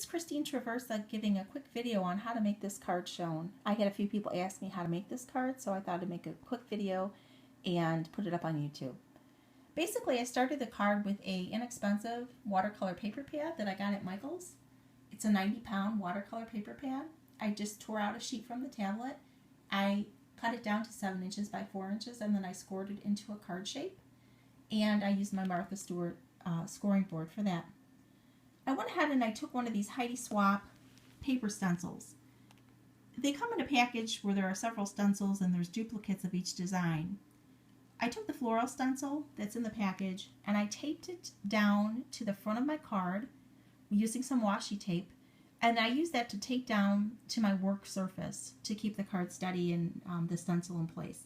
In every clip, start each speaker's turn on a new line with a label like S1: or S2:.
S1: Christine Traversa giving a quick video on how to make this card shown. I had a few people ask me how to make this card, so I thought I'd make a quick video and put it up on YouTube. Basically, I started the card with a inexpensive watercolor paper pad that I got at Michael's. It's a 90-pound watercolor paper pad. I just tore out a sheet from the tablet. I cut it down to 7 inches by 4 inches, and then I scored it into a card shape. And I used my Martha Stewart scoring board for that. I went ahead and I took one of these Heidi Swapp paper stencils. They come in a package where there are several stencils and there's duplicates of each design. I took the floral stencil that's in the package and I taped it down to the front of my card using some washi tape, and I used that to tape down to my work surface to keep the card steady and the stencil in place.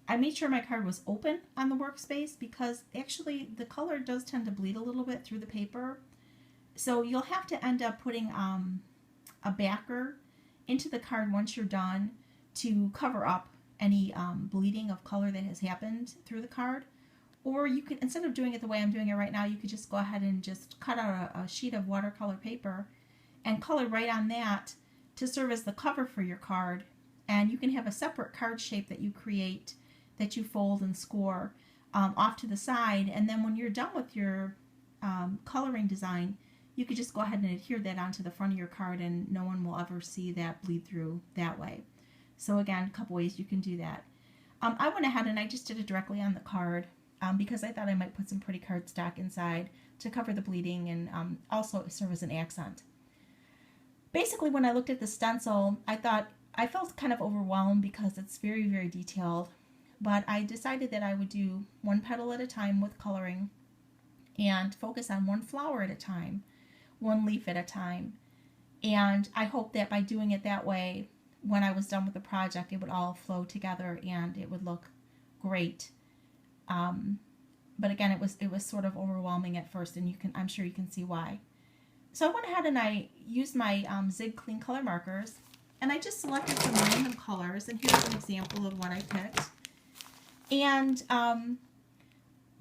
S1: I made sure my card was open on the workspace because actually the color does tend to bleed a little bit through the paper. So you'll have to end up putting a backer into the card once you're done to cover up any bleeding of color that has happened through the card. Or you could, instead of doing it the way I'm doing it right now, you could just go ahead and just cut out a sheet of watercolor paper and color right on that to serve as the cover for your card. And you can have a separate card shape that you create, that you fold and score off to the side. And then when you're done with your coloring design, you could just go ahead and adhere that onto the front of your card and no one will ever see that bleed through that way. So again, a couple ways you can do that. I went ahead and I just did it directly on the card because I thought I might put some pretty cardstock inside to cover the bleeding and also serve as an accent. Basically, when I looked at the stencil, I felt kind of overwhelmed because it's very, very detailed, but I decided that I would do one petal at a time with coloring and focus on one flower at a time, one leaf at a time. And I hope that by doing it that way, when I was done with the project, it would all flow together and it would look great. But again, it was sort of overwhelming at first, and I'm sure you can see why. So I went ahead and I used my Zig Clean Color markers, and I just selected some random colors, and here's an example of what I picked. And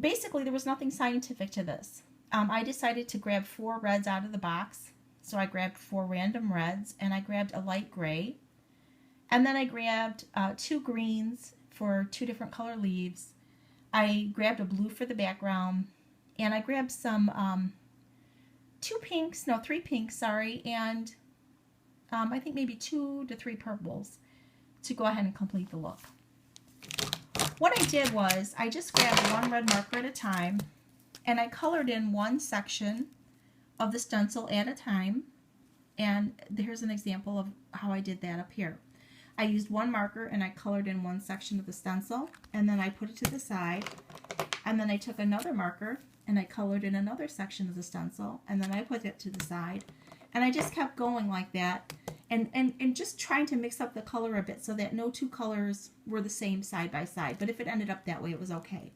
S1: basically, there was nothing scientific to this. I decided to grab 4 reds out of the box. So I grabbed 4 random reds, and I grabbed a light gray. And then I grabbed 2 greens for 2 different color leaves. I grabbed a blue for the background, and I grabbed some 3 pinks, and I think maybe 2 to 3 purples to go ahead and complete the look. What I did was I just grabbed one red marker at a time, and I colored in one section of the stencil at a time. And here's an example of how I did that up here. I used one marker and I colored in one section of the stencil, and then I put it to the side, and then I took another marker and I colored in another section of the stencil, and then I put it to the side, and I just kept going like that, and just trying to mix up the color a bit so that no 2 colors were the same side by side. But if it ended up that way, it was okay.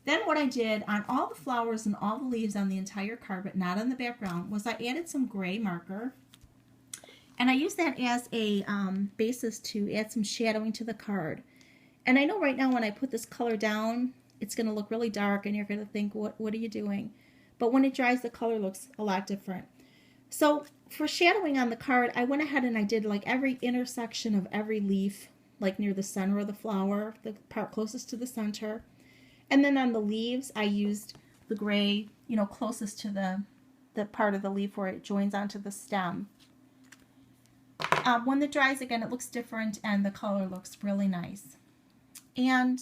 S1: Then what I did on all the flowers and all the leaves on the entire card, but not on the background, was I added some gray marker, and I used that as a basis to add some shadowing to the card. And I know right now when I put this color down, it's going to look really dark and you're going to think, what are you doing? But when it dries, the color looks a lot different. So for shadowing on the card, I went ahead and I did like every intersection of every leaf, like near the center of the flower, the part closest to the center. And then on the leaves, I used the gray, closest to the part of the leaf where it joins onto the stem. When it dries, again, it looks different and the color looks really nice. And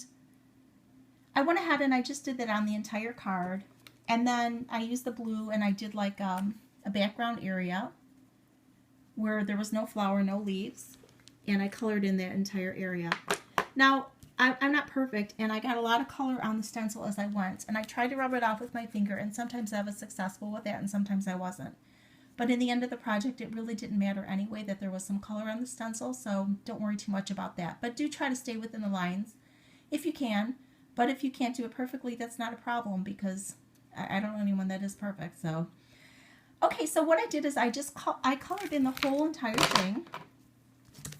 S1: I went ahead and I just did that on the entire card. And then I used the blue and I did like a background area where there was no flower, no leaves. And I colored in that entire area. Now, I'm not perfect, and I got a lot of color on the stencil as I went. And I tried to rub it off with my finger, and sometimes I was successful with that, and sometimes I wasn't. But in the end of the project, it really didn't matter anyway that there was some color on the stencil, so don't worry too much about that. But do try to stay within the lines if you can. But if you can't do it perfectly, that's not a problem, because I don't know anyone that is perfect. So, okay, so what I did is I colored in the whole entire thing,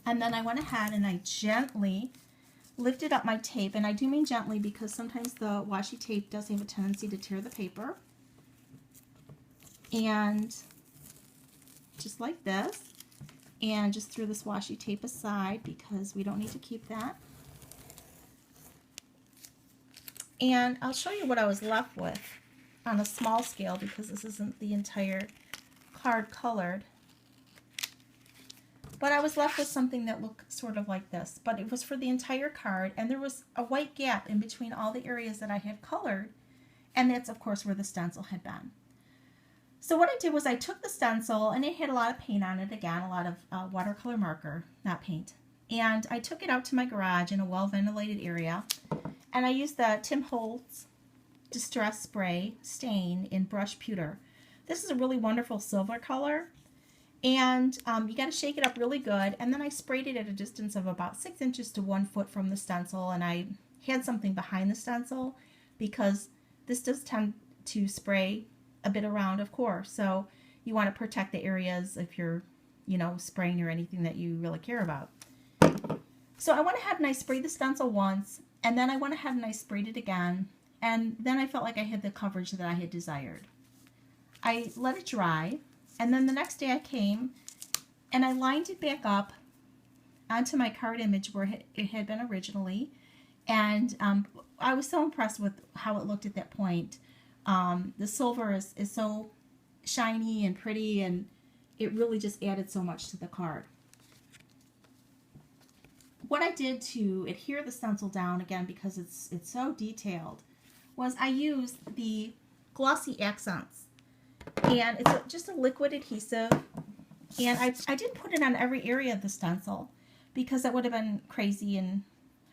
S1: and then I went ahead and I gently lifted up my tape, and I do mean gently because sometimes the washi tape does have a tendency to tear the paper. And just like this, and just threw this washi tape aside because we don't need to keep that. And I'll show you what I was left with on a small scale because this isn't the entire card colored. But I was left with something that looked sort of like this, but it was for the entire card, and there was a white gap in between all the areas that I had colored, and that's of course where the stencil had been. So what I did was I took the stencil, and it had a lot of paint on it, again, a lot of watercolor marker, not paint, and I took it out to my garage in a well-ventilated area, and I used the Tim Holtz Distress Spray Stain in Brush Pewter. This is a really wonderful silver color, and you got to shake it up really good, and then I sprayed it at a distance of about 6 inches to 1 foot from the stencil, and I had something behind the stencil because this does tend to spray a bit around, of course, so you want to protect the areas if you're, you know, spraying or anything that you really care about. So I went ahead and I sprayed the stencil once, and then I went ahead and I sprayed it again, and then I felt like I had the coverage that I had desired. I let it dry, and then the next day I came and I lined it back up onto my card image where it had been originally, and I was so impressed with how it looked at that point. The silver is so shiny and pretty, and it really just added so much to the card. What I did to adhere the stencil down, again because it's so detailed, was I used the glossy accents, and it's just a liquid adhesive, and I didn't put it on every area of the stencil because that would have been crazy and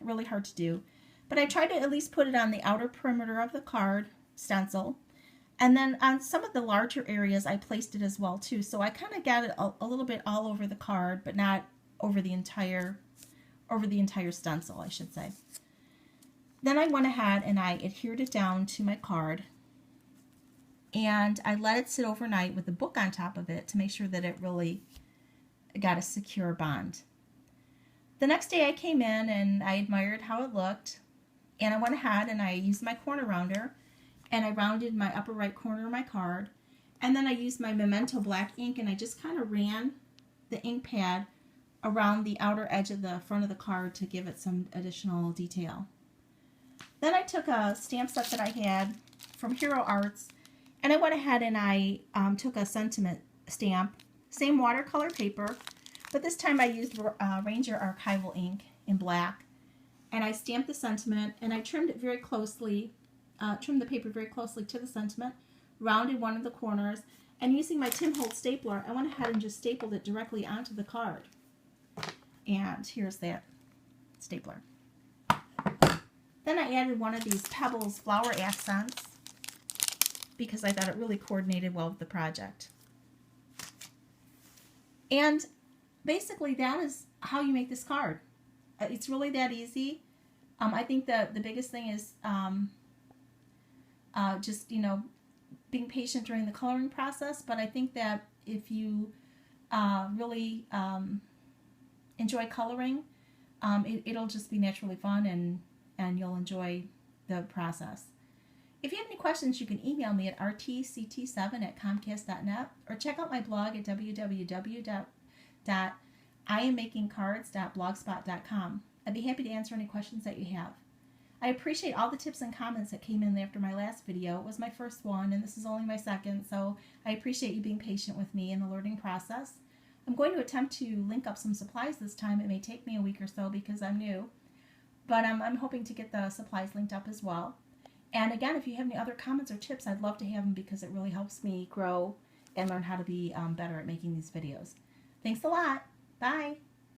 S1: really hard to do, but I tried to at least put it on the outer perimeter of the card stencil, and then on some of the larger areas I placed it as well too, so I kind of got it a little bit all over the card, but not over the entire stencil, I should say. Then I went ahead and I adhered it down to my card, and I let it sit overnight with a book on top of it to make sure that it really got a secure bond. The next day I came in and I admired how it looked, and I went ahead and I used my corner rounder and I rounded my upper right corner of my card, and then I used my Memento black ink and I just kind of ran the ink pad around the outer edge of the front of the card to give it some additional detail. Then I took a stamp set that I had from Hero Arts, and I went ahead and I took a sentiment stamp, same watercolor paper, but this time I used Ranger Archival ink in black, and I stamped the sentiment, and I trimmed it very closely, trimmed the paper very closely to the sentiment, rounded one of the corners, and using my Tim Holtz stapler, I went ahead and just stapled it directly onto the card. And here's that stapler. Then I added one of these Pebbles flower accents because I thought it really coordinated well with the project. And basically that is how you make this card. It's really that easy. I think that the biggest thing is just, you know, being patient during the coloring process, but I think that if you really enjoy coloring, it'll just be naturally fun, and you'll enjoy the process. If you have any questions, you can email me at rtct7@comcast.net or check out my blog at www.iammakingcards.blogspot.com. I'd be happy to answer any questions that you have. I appreciate all the tips and comments that came in after my last video. It was my first one, and this is only my second, so I appreciate you being patient with me in the learning process. I'm going to attempt to link up some supplies this time. It may take me a week or so because I'm new, but I'm hoping to get the supplies linked up as well. And again, if you have any other comments or tips, I'd love to have them because it really helps me grow and learn how to be better at making these videos. Thanks a lot. Bye.